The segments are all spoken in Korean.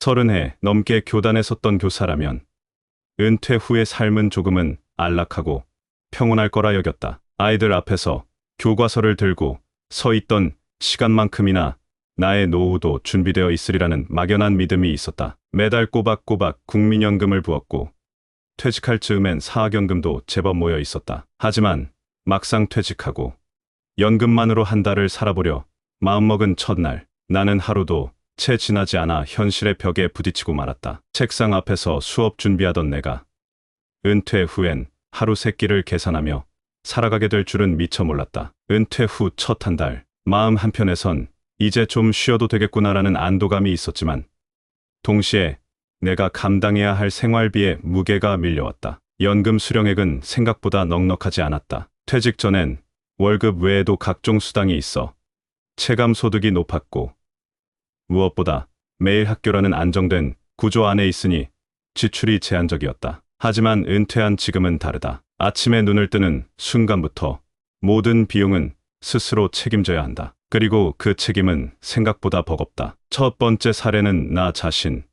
30해 넘게 교단에 섰던 교사라면 은퇴 후의 삶은 조금은 안락하고 평온할 거라 여겼다. 아이들 앞에서 교과서를 들고 서 있던 시간만큼이나 나의 노후도 준비되어 있으리라는 막연한 믿음이 있었다. 매달 꼬박꼬박 국민연금을 부었고 퇴직할 즈음엔 사학연금도 제법 모여 있었다. 하지만 막상 퇴직하고 연금만으로 한 달을 살아보려 마음먹은 첫날, 나는 하루도 채 지나지 않아 현실의 벽에 부딪히고 말았다. 책상 앞에서 수업 준비하던 내가 은퇴 후엔 하루 세 끼를 계산하며 살아가게 될 줄은 미처 몰랐다. 은퇴 후 첫 한 달, 마음 한편에선 이제 좀 쉬어도 되겠구나라는 안도감이 있었지만 동시에 내가 감당해야 할 생활비의 무게가 밀려왔다. 연금 수령액은 생각보다 넉넉하지 않았다. 퇴직 전엔 월급 외에도 각종 수당이 있어 체감 소득이 높았고 무엇보다 매일 학교라는 안정된 구조 안에 있으니 지출이 제한적이었다. 하지만 은퇴한 지금은 다르다. 아침에 눈을 뜨는 순간부터 모든 비용은 스스로 책임져야 한다. 그리고 그 책임은 생각보다 버겁다. 첫 번째 사례는 나 자신.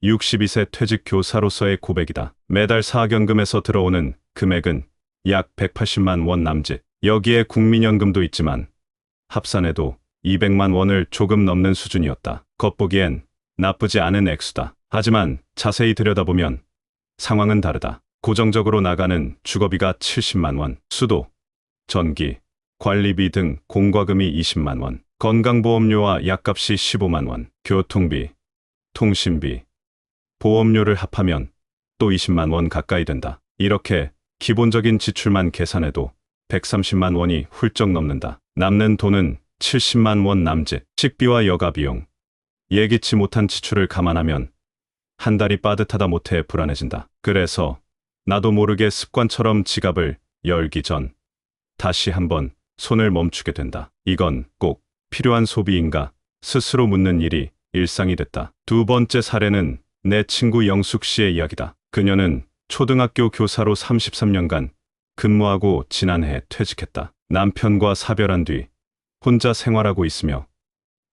62세 퇴직 교사로서의 고백이다. 매달 사학연금에서 들어오는 금액은 약 180만 원 남짓. 여기에 국민연금도 있지만 합산해도 200만 원을 조금 넘는 수준이었다. 겉보기엔 나쁘지 않은 액수다. 하지만 자세히 들여다보면 상황은 다르다. 고정적으로 나가는 주거비가 70만 원, 수도, 전기, 관리비 등 공과금이 20만 원, 건강보험료와 약값이 15만 원, 교통비, 통신비, 보험료를 합하면 또 20만 원 가까이 된다. 이렇게 기본적인 지출만 계산해도 130만 원이 훌쩍 넘는다. 남는 돈은 70만 원 남짓. 식비와 여가 비용, 예기치 못한 지출을 감안하면 한 달이 빠듯하다 못해 불안해진다. 그래서 나도 모르게 습관처럼 지갑을 열기 전 다시 한번 손을 멈추게 된다. 이건 꼭 필요한 소비인가 스스로 묻는 일이 일상이 됐다. 두 번째 사례는 내 친구 영숙 씨의 이야기다. 그녀는 초등학교 교사로 33년간 근무하고 지난해 퇴직했다. 남편과 사별한 뒤 혼자 생활하고 있으며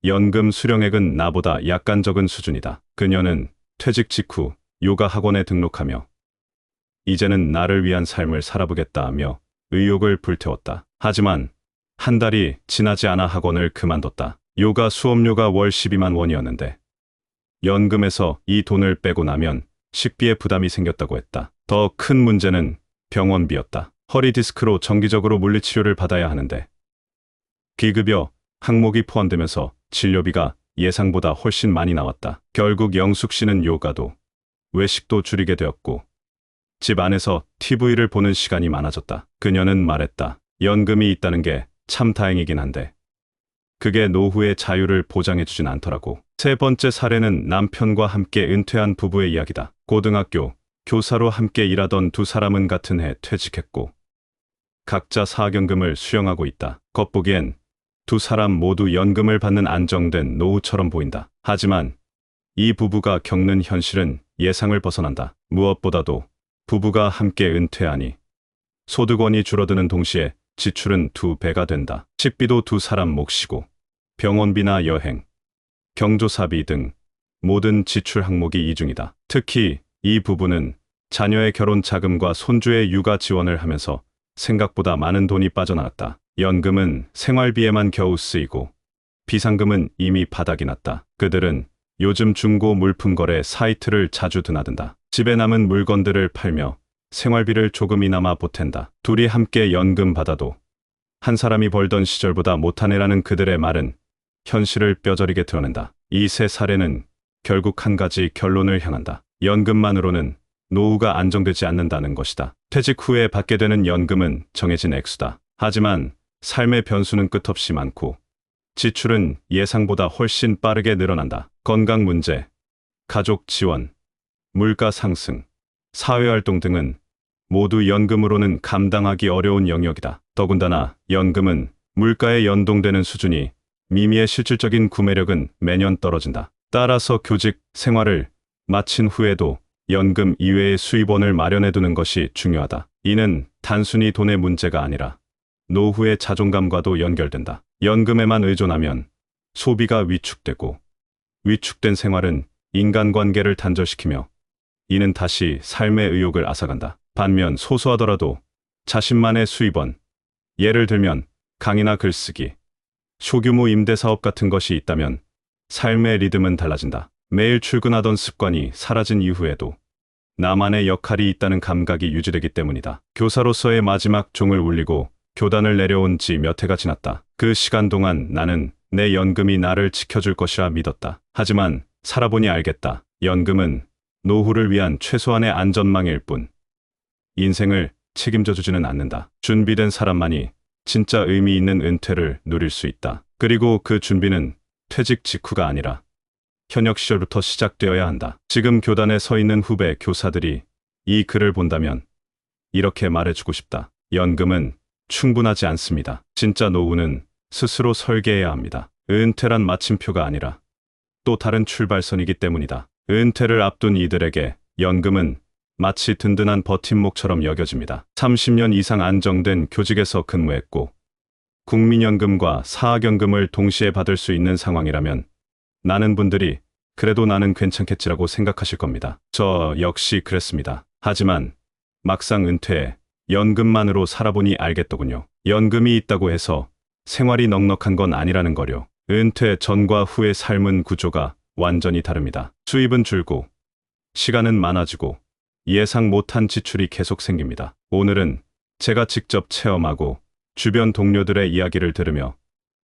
연금 수령액은 나보다 약간 적은 수준이다. 그녀는 퇴직 직후 요가 학원에 등록하며 이제는 나를 위한 삶을 살아보겠다 하며 의욕을 불태웠다. 하지만 한 달이 지나지 않아 학원을 그만뒀다. 요가 수업료가 월 12만 원이었는데 연금에서 이 돈을 빼고 나면 식비에 부담이 생겼다고 했다. 더 큰 문제는 병원비였다. 허리 디스크로 정기적으로 물리치료를 받아야 하는데 기급여 항목이 포함되면서 진료비가 예상보다 훨씬 많이 나왔다. 결국 영숙 씨는 요가도 외식도 줄이게 되었고 집 안에서 TV를 보는 시간이 많아졌다. 그녀는 말했다. 연금이 있다는 게 참 다행이긴 한데 그게 노후의 자유를 보장해주진 않더라고. 세 번째 사례는 남편과 함께 은퇴한 부부의 이야기다. 고등학교 교사로 함께 일하던 두 사람은 같은 해 퇴직했고 각자 사학연금을 수령하고 있다. 겉보기엔 두 사람 모두 연금을 받는 안정된 노후처럼 보인다. 하지만 이 부부가 겪는 현실은 예상을 벗어난다. 무엇보다도 부부가 함께 은퇴하니 소득원이 줄어드는 동시에 지출은 2배가 된다. 식비도 두 사람 몫이고 병원비나 여행, 경조사비 등 모든 지출 항목이 이중이다. 특히 이 부부는 자녀의 결혼 자금과 손주의 육아 지원을 하면서 생각보다 많은 돈이 빠져나갔다. 연금은 생활비에만 겨우 쓰이고 비상금은 이미 바닥이 났다. 그들은 요즘 중고 물품 거래 사이트를 자주 드나든다. 집에 남은 물건들을 팔며 생활비를 조금이나마 보탠다. 둘이 함께 연금 받아도 한 사람이 벌던 시절보다 못하네라는 그들의 말은 현실을 뼈저리게 드러낸다. 이 세 사례는 결국 한 가지 결론을 향한다. 연금만으로는 노후가 안정되지 않는다는 것이다. 퇴직 후에 받게 되는 연금은 정해진 액수다. 하지만 삶의 변수는 끝없이 많고 지출은 예상보다 훨씬 빠르게 늘어난다. 건강 문제, 가족 지원, 물가 상승, 사회활동 등은 모두 연금으로는 감당하기 어려운 영역이다. 더군다나 연금은 물가에 연동되는 수준이 미미해 실질적인 구매력은 매년 떨어진다. 따라서 교직 생활을 마친 후에도 연금 이외의 수입원을 마련해두는 것이 중요하다. 이는 단순히 돈의 문제가 아니라 노후의 자존감과도 연결된다. 연금에만 의존하면 소비가 위축되고 위축된 생활은 인간관계를 단절시키며 이는 다시 삶의 의욕을 앗아간다. 반면 소소하더라도 자신만의 수입원, 예를 들면 강의나 글쓰기, 소규모 임대사업 같은 것이 있다면 삶의 리듬은 달라진다. 매일 출근하던 습관이 사라진 이후에도 나만의 역할이 있다는 감각이 유지되기 때문이다. 교사로서의 마지막 종을 울리고 교단을 내려온 지 몇 해가 지났다. 그 시간 동안 나는 내 연금이 나를 지켜줄 것이라 믿었다. 하지만 살아보니 알겠다. 연금은 노후를 위한 최소한의 안전망일 뿐 인생을 책임져 주지는 않는다. 준비된 사람만이 진짜 의미 있는 은퇴를 누릴 수 있다. 그리고 그 준비는 퇴직 직후가 아니라 현역 시절부터 시작되어야 한다. 지금 교단에 서 있는 후배 교사들이 이 글을 본다면 이렇게 말해주고 싶다. 연금은 충분하지 않습니다. 진짜 노후는 스스로 설계해야 합니다. 은퇴란 마침표가 아니라 또 다른 출발선이기 때문이다. 은퇴를 앞둔 이들에게 연금은 마치 든든한 버팀목처럼 여겨집니다. 30년 이상 안정된 교직에서 근무했고 국민연금과 사학연금을 동시에 받을 수 있는 상황이라면 많은 분들이 그래도 나는 괜찮겠지라고 생각하실 겁니다. 저 역시 그랬습니다. 하지만 막상 은퇴해 연금만으로 살아보니 알겠더군요. 연금이 있다고 해서 생활이 넉넉한 건 아니라는 거요. 은퇴 전과 후의 삶은 구조가 완전히 다릅니다. 수입은 줄고 시간은 많아지고 예상 못한 지출이 계속 생깁니다. 오늘은 제가 직접 체험하고 주변 동료들의 이야기를 들으며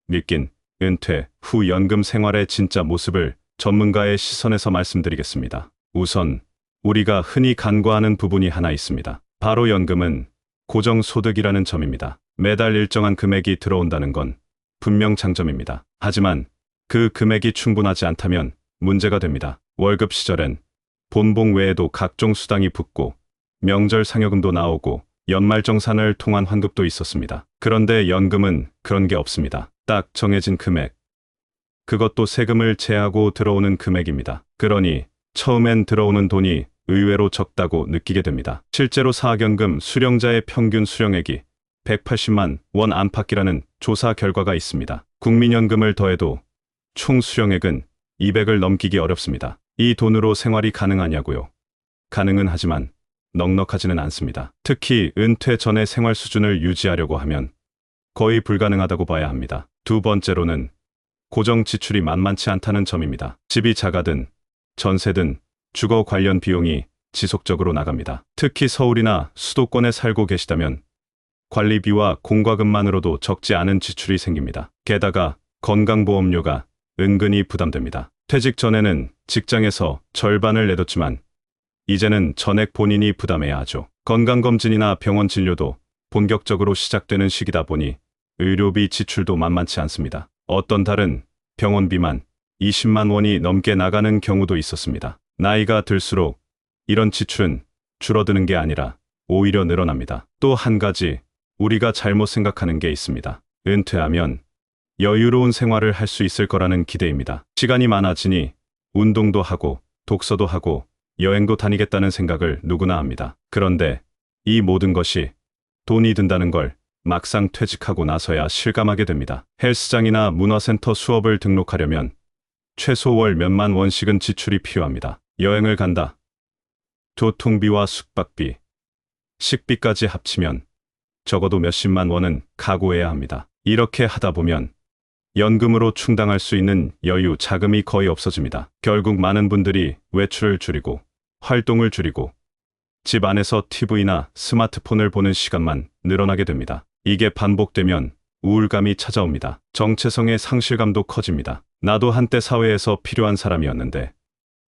느낀 은퇴 후 연금 생활의 진짜 모습을 전문가의 시선에서 말씀드리겠습니다. 우선 우리가 흔히 간과하는 부분이 하나 있습니다. 바로 연금은 고정소득이라는 점입니다. 매달 일정한 금액이 들어온다는 건 분명 장점입니다. 하지만 그 금액이 충분하지 않다면 문제가 됩니다. 월급 시절엔 본봉 외에도 각종 수당이 붙고 명절 상여금도 나오고 연말정산을 통한 환급도 있었습니다. 그런데 연금은 그런 게 없습니다. 딱 정해진 금액. 그것도 세금을 제하고 들어오는 금액입니다. 그러니 처음엔 들어오는 돈이 의외로 적다고 느끼게 됩니다. 실제로 사학연금 수령자의 평균 수령액이 180만 원 안팎이라는 조사 결과가 있습니다. 국민연금을 더해도 총 수령액은 200을 넘기기 어렵습니다. 이 돈으로 생활이 가능하냐고요? 가능은 하지만 넉넉하지는 않습니다. 특히 은퇴 전의 생활 수준을 유지하려고 하면 거의 불가능하다고 봐야 합니다. 두 번째로는 고정 지출이 만만치 않다는 점입니다. 집이 작아든 전세든 주거 관련 비용이 지속적으로 나갑니다. 특히 서울이나 수도권에 살고 계시다면 관리비와 공과금만으로도 적지 않은 지출이 생깁니다. 게다가 건강보험료가 은근히 부담됩니다. 퇴직 전에는 직장에서 절반을 내뒀지만 이제는 전액 본인이 부담해야 하죠. 건강검진이나 병원 진료도 본격적으로 시작되는 시기다 보니 의료비 지출도 만만치 않습니다. 어떤 달은 병원비만 20만 원이 넘게 나가는 경우도 있었습니다. 나이가 들수록 이런 지출은 줄어드는 게 아니라 오히려 늘어납니다. 또 한 가지 우리가 잘못 생각하는 게 있습니다. 은퇴하면 여유로운 생활을 할 수 있을 거라는 기대입니다. 시간이 많아지니 운동도 하고 독서도 하고 여행도 다니겠다는 생각을 누구나 합니다. 그런데 이 모든 것이 돈이 든다는 걸 막상 퇴직하고 나서야 실감하게 됩니다. 헬스장이나 문화센터 수업을 등록하려면 최소 월 몇만 원씩은 지출이 필요합니다. 여행을 간다. 교통비와 숙박비, 식비까지 합치면 적어도 몇십만 원은 각오해야 합니다. 이렇게 하다 보면 연금으로 충당할 수 있는 여유, 자금이 거의 없어집니다. 결국 많은 분들이 외출을 줄이고 활동을 줄이고 집 안에서 TV나 스마트폰을 보는 시간만 늘어나게 됩니다. 이게 반복되면 우울감이 찾아옵니다. 정체성의 상실감도 커집니다. 나도 한때 사회에서 필요한 사람이었는데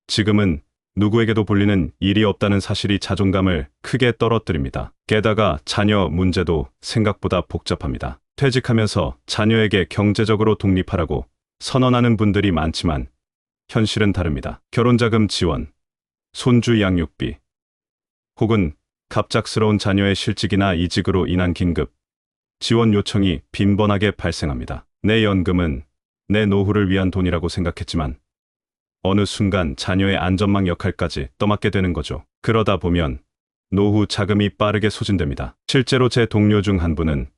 지금은 누구에게도 불리는 일이 없다는 사실이 자존감을 크게 떨어뜨립니다. 게다가 자녀 문제도 생각보다 복잡합니다. 퇴직하면서 자녀에게 경제적으로 독립하라고 선언하는 분들이 많지만 현실은 다릅니다. 결혼자금 지원, 손주 양육비, 혹은 갑작스러운 자녀의 실직이나 이직으로 인한 긴급 지원 요청이 빈번하게 발생합니다. 내 연금은 내 노후를 위한 돈이라고 생각했지만 어느 순간 자녀의 안전망 역할까지 떠맡게 되는 거죠. 그러다 보면 노후 자금이 빠르게 소진됩니다. 실제로 제 동료 중 한 분은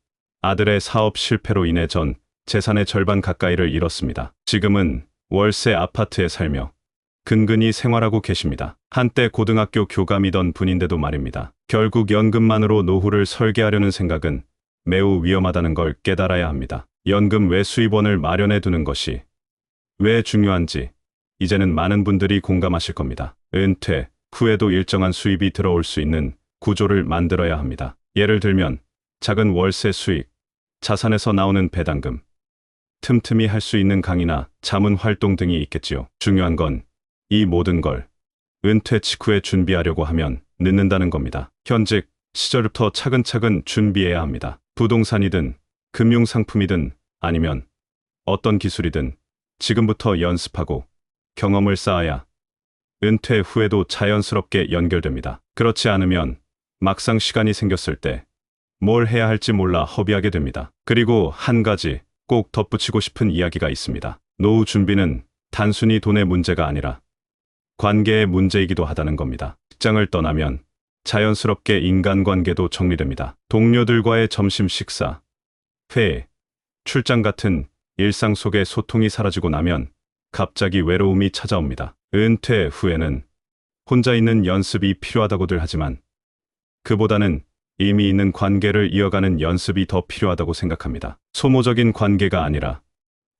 아들의 사업 실패로 인해 전 재산의 절반 가까이를 잃었습니다. 지금은 월세 아파트에 살며 근근히 생활하고 계십니다. 한때 고등학교 교감이던 분인데도 말입니다. 결국 연금만으로 노후를 설계하려는 생각은 매우 위험하다는 걸 깨달아야 합니다. 연금 외 수입원을 마련해 두는 것이 왜 중요한지 이제는 많은 분들이 공감하실 겁니다. 은퇴 후에도 일정한 수입이 들어올 수 있는 구조를 만들어야 합니다. 예를 들면 작은 월세 수익, 자산에서 나오는 배당금, 틈틈이 할 수 있는 강의나 자문 활동 등이 있겠지요. 중요한 건 이 모든 걸 은퇴 직후에 준비하려고 하면 늦는다는 겁니다. 현직 시절부터 차근차근 준비해야 합니다. 부동산이든 금융상품이든 아니면 어떤 기술이든 지금부터 연습하고 경험을 쌓아야 은퇴 후에도 자연스럽게 연결됩니다. 그렇지 않으면 막상 시간이 생겼을 때 뭘 해야 할지 몰라 허비하게 됩니다. 그리고 한 가지 꼭 덧붙이고 싶은 이야기가 있습니다. 노후 준비는 단순히 돈의 문제가 아니라 관계의 문제이기도 하다는 겁니다. 직장을 떠나면 자연스럽게 인간관계도 정리됩니다. 동료들과의 점심 식사, 회의, 출장 같은 일상 속의 소통이 사라지고 나면 갑자기 외로움이 찾아옵니다. 은퇴 후에는 혼자 있는 연습이 필요하다고들 하지만 그보다는 이미 있는 관계를 이어가는 연습이 더 필요하다고 생각합니다. 소모적인 관계가 아니라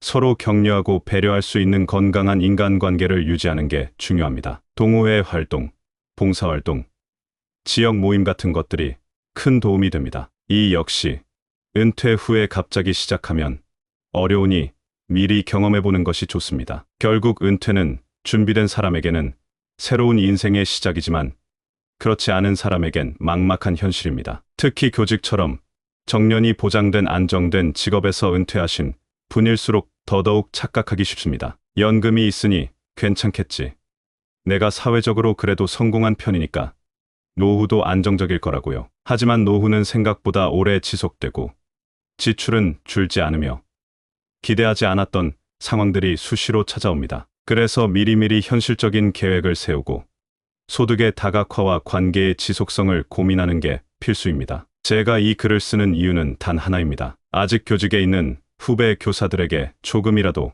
서로 격려하고 배려할 수 있는 건강한 인간관계를 유지하는 게 중요합니다. 동호회 활동, 봉사활동, 지역 모임 같은 것들이 큰 도움이 됩니다. 이 역시 은퇴 후에 갑자기 시작하면 어려우니 미리 경험해보는 것이 좋습니다. 결국 은퇴는 준비된 사람에게는 새로운 인생의 시작이지만 그렇지 않은 사람에겐 막막한 현실입니다. 특히 교직처럼 정년이 보장된 안정된 직업에서 은퇴하신 분일수록 더더욱 착각하기 쉽습니다. 연금이 있으니 괜찮겠지. 내가 사회적으로 그래도 성공한 편이니까 노후도 안정적일 거라고요. 하지만 노후는 생각보다 오래 지속되고 지출은 줄지 않으며 기대하지 않았던 상황들이 수시로 찾아옵니다. 그래서 미리미리 현실적인 계획을 세우고 소득의 다각화와 관계의 지속성을 고민하는 게 필수입니다. 제가 이 글을 쓰는 이유는 단 하나입니다. 아직 교직에 있는 후배 교사들에게 조금이라도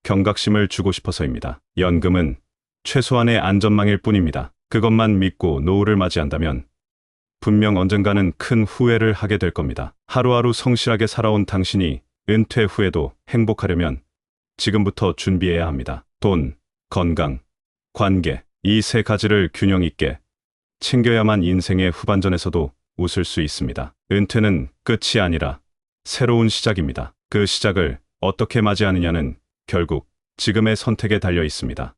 경각심을 주고 싶어서입니다. 연금은 최소한의 안전망일 뿐입니다. 그것만 믿고 노후를 맞이한다면 분명 언젠가는 큰 후회를 하게 될 겁니다. 하루하루 성실하게 살아온 당신이 은퇴 후에도 행복하려면 지금부터 준비해야 합니다. 돈, 건강, 관계, 이 세 가지를 균형 있게 챙겨야만 인생의 후반전에서도 웃을 수 있습니다. 은퇴는 끝이 아니라 새로운 시작입니다. 그 시작을 어떻게 맞이하느냐는 결국 지금의 선택에 달려 있습니다.